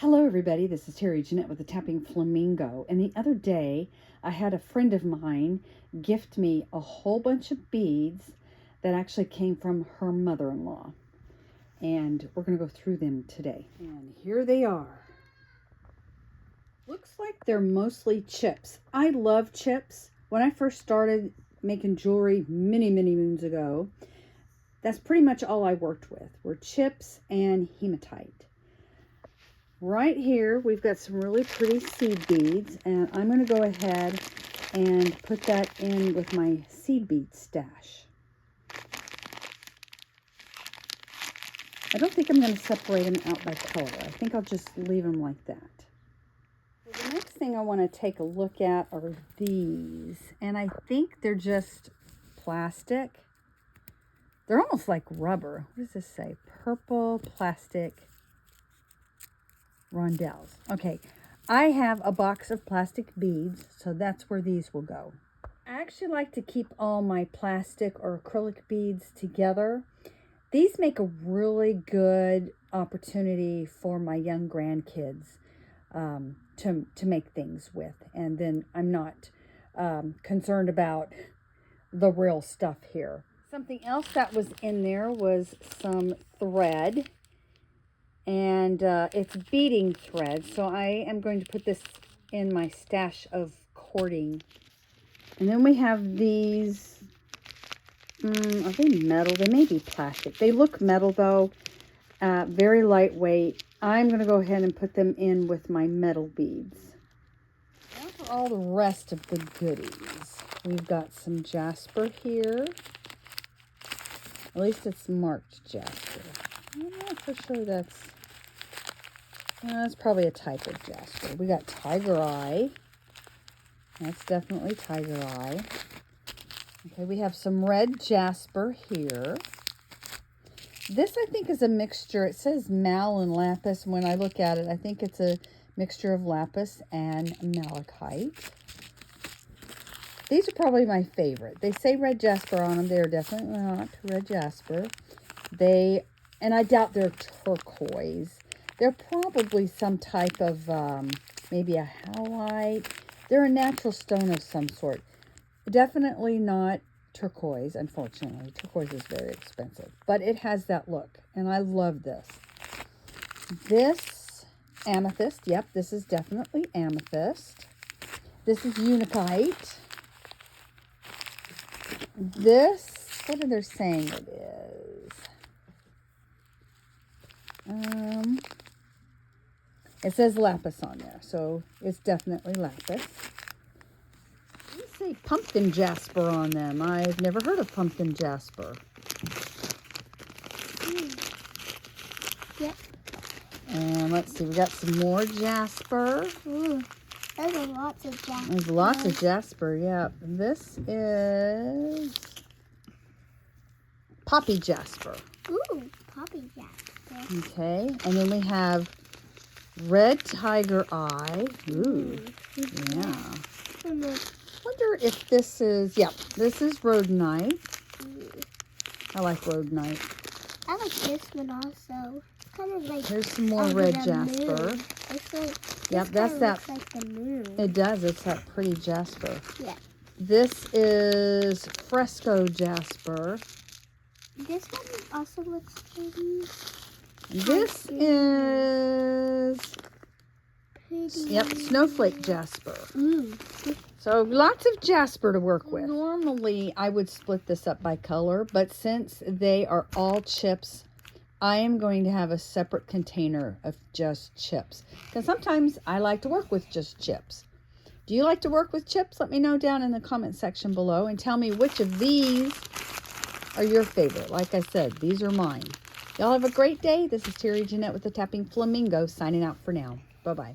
Hello everybody, this is Terry Jeanette with the Tapping Flamingo, and the other day I had a friend of mine gift me a whole bunch of beads that actually came from her mother-in-law, and we're going to go through them today. And here they are. Looks like they're mostly chips. I love chips. When I first started making jewelry many moons ago, that's pretty much all I worked with were chips and hematite. Right here, we've got some really pretty seed beads, and I'm going to go ahead and put that in with my seed bead stash. I don't think I'm going to separate them out by color. I think I'll just leave them like that. So the next thing I want to take a look at are these, and I think they're just plastic. They're almost like rubber. What does this say? Purple plastic rondelles. Okay, I have a box of plastic beads, so that's where these will go. I actually like to keep all my plastic or acrylic beads together. These make a really good opportunity for my young grandkids to make things with, and then I'm not concerned about the real stuff here. Something else that was in there was some thread. And it's beading thread, so I am going to put this in my stash of cording. And then we have these, are they metal? They may be plastic. They look metal though, very lightweight. I'm going to go ahead and put them in with my metal beads. Now for all the rest of the goodies. We've got some jasper here. At least it's marked jasper. I'm not for sure that's probably a type of jasper. We got tiger eye. That's definitely tiger eye. Okay, we have some red jasper here. This I think is a mixture. It says mal and lapis. When I look at it, I think it's a mixture of lapis and malachite. These are probably my favorite. They say red jasper on them. They are definitely not red jasper. And I doubt they're turquoise. They're probably some type of, maybe a halite. They're a natural stone of some sort. Definitely not turquoise, unfortunately. Turquoise is very expensive. But it has that look, and I love this. This, amethyst. Yep, this is definitely amethyst. This is unakite. This, what are they saying it is? It says lapis on there, so it's definitely lapis. They say pumpkin jasper on them. I've never heard of pumpkin jasper. Yep. And let's see, we got some more jasper. Ooh, there's lots of jasper. There's lots of jasper, yep. This is poppy jasper. Ooh, poppy jasper. Okay, and then we have red tiger eye. Ooh, yeah. Wonder if this is, yep, this is rhodonite. I like rhodonite. I like this one also. It's kind of like, here's some more red jasper. It's like, yep, that's that. Looks like the moon. It does. It's that pretty jasper. Yeah. This is fresco jasper. This one also looks pretty. This is, yep, snowflake jasper. Ooh. So lots of jasper to work with. Normally, I would split this up by color, but since they are all chips, I am going to have a separate container of just chips. Because sometimes I like to work with just chips. Do you like to work with chips? Let me know down in the comment section below and tell me which of these are your favorite. Like I said, these are mine. Y'all have a great day. This is Terry Jeanette with the Tapping Flamingo signing out for now. Bye-bye.